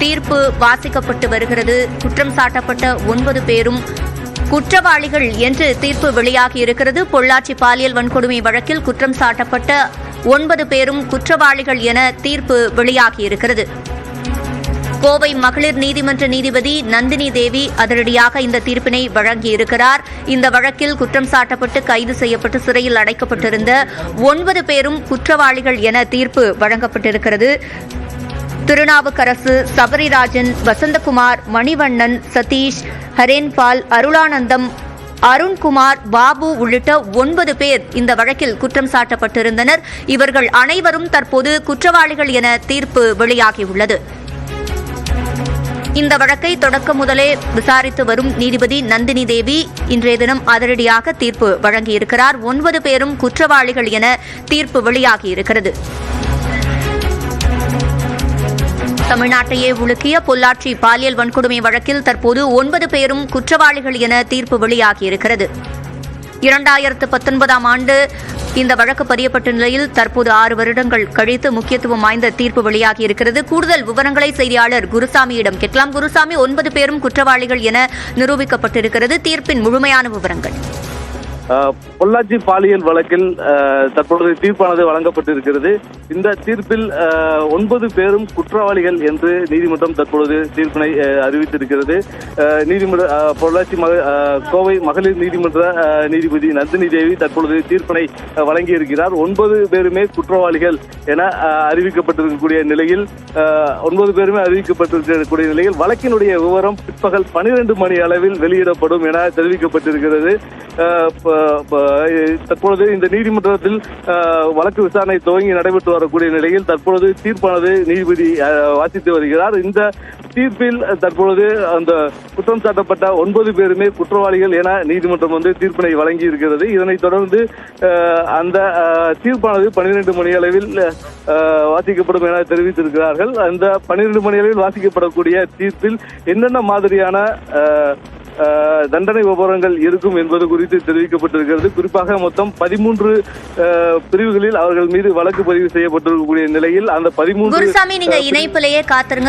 தீர்ப்பு வாசிக்கப்பட்டு வருகிறது. குற்றம் சாட்டப்பட்ட 9 பேரும் குற்றவாளிகள் என்று தீர்ப்பு வெளியாகியிருக்கிறது. பொள்ளாச்சி பாலியல் வன்கொடுமை வழக்கில் குற்றம் சாட்டப்பட்ட 9 பேரும் குற்றவாளிகள் என தீர்ப்பு வெளியாகியிருக்கிறது. கோவை மகளிர் நீதிமன்ற நீதிபதி நந்தினி தேவி அதிரடியாக இந்த தீர்ப்பினை வழங்கியிருக்கிறார். இந்த வழக்கில் குற்றம் சாட்டப்பட்டு கைது செய்யப்பட்டு சிறையில் அடைக்கப்பட்டிருந்த 9 பேரும் குற்றவாளிகள் என தீர்ப்பு வழங்கப்பட்டிருக்கிறது. திருநாவுக்கரசு, சபரிராஜன், வசந்தகுமார், மணிவண்ணன், சதீஷ், ஹரேன்பால், அருளானந்தம், அருண்குமார், பாபு உள்ளிட்ட 9 பேர் இந்த வழக்கில் குற்றம் சாட்டப்பட்டிருந்தனர். இவர்கள் அனைவரும் தற்போது குற்றவாளிகள் என தீர்ப்பு வெளியாகியுள்ளது. இந்த வழக்கை தொடக்கம் முதலே விசாரித்து வரும் நீதிபதி நந்தினி தேவி இன்றைய தினம் அதிரடியாக தீர்ப்பு வழங்கியிருக்கிறார். 9 பேரும் குற்றவாளிகள் என தீர்ப்பு வெளியாகியிருக்கிறது. தமிழ்நாட்டையே உலுக்கிய பொள்ளாச்சி பாலியல் வன்கொடுமை வழக்கில் தற்போது 9 பேரும் குற்றவாளிகள் என தீர்ப்பு வெளியாகியிருக்கிறது. 2019ஆம் ஆண்டு இந்த வழக்கு பதியப்பட்ட நிலையில் தற்போது 6 வருடங்கள் கழித்து முக்கியத்துவம் வாய்ந்த தீர்ப்பு வெளியாகியிருக்கிறது. கூடுதல் விவரங்களை செய்தியாளர் குருசாமியிடம் கேட்கலாம். குருசாமி, 9 பேரும் குற்றவாளிகள் என நிரூபிக்கப்பட்டிருக்கிறது. தீர்ப்பின் முழுமையான விவரங்கள். பொள்ளாச்சி பாலியல் வழக்கில் தற்பொழுது தீர்ப்பானது வழங்கப்பட்டிருக்கிறது. இந்த தீர்ப்பில் 9 பேரும் குற்றவாளிகள் என்று நீதிமன்றம் தற்பொழுது தீர்ப்பினை அறிவித்திருக்கிறது. பொள்ளாச்சி கோவை மகளிர் நீதிமன்ற நீதிபதி நந்தினி தேவி தற்பொழுது தீர்ப்பினை வழங்கியிருக்கிறார். 9 பேருமே குற்றவாளிகள் என அறிவிக்கப்பட்டிருக்கக்கூடிய நிலையில் வழக்கினுடைய விவரம் பிற்பகல் 12 மணி அளவில் வெளியிடப்படும் என தெரிவிக்கப்பட்டிருக்கிறது. தற்பொழுது இந்த நீதிமன்றத்தில் வழக்கு விசாரணை துவங்கி நடைபெற்று வரக்கூடிய நிலையில் தற்பொழுது தீர்ப்பானது நீதிபதி வாசித்து வருகிறார். இந்த தீர்ப்பில் தற்பொழுது அந்த குற்றம் சாட்டப்பட்ட 9 பேருமே குற்றவாளிகள் என நீதிமன்றம் தீர்ப்பினை வழங்கி இருக்கிறது. இதனைத் தொடர்ந்து அந்த தீர்ப்பானது 12 மணி அளவில் வாசிக்கப்படும் என தெரிவித்திருக்கிறார்கள். அந்த 12 மணி அளவில் வாசிக்கப்படக்கூடிய தீர்ப்பில் என்னென்ன மாதிரியான தண்டனை விவரங்கள் இருக்கும் என்பது குறித்து தெரிவிக்கப்பட்டிருக்கிறது. குறிப்பாக மொத்தம் 13 பிரிவுகளில் அவர்கள் மீது வழக்கு பதிவு செய்யப்பட்டிருக்கக்கூடிய நிலையில் அந்த 13 குருசாமி, நீங்க இணைப்பிலேயே காத்திருங்க.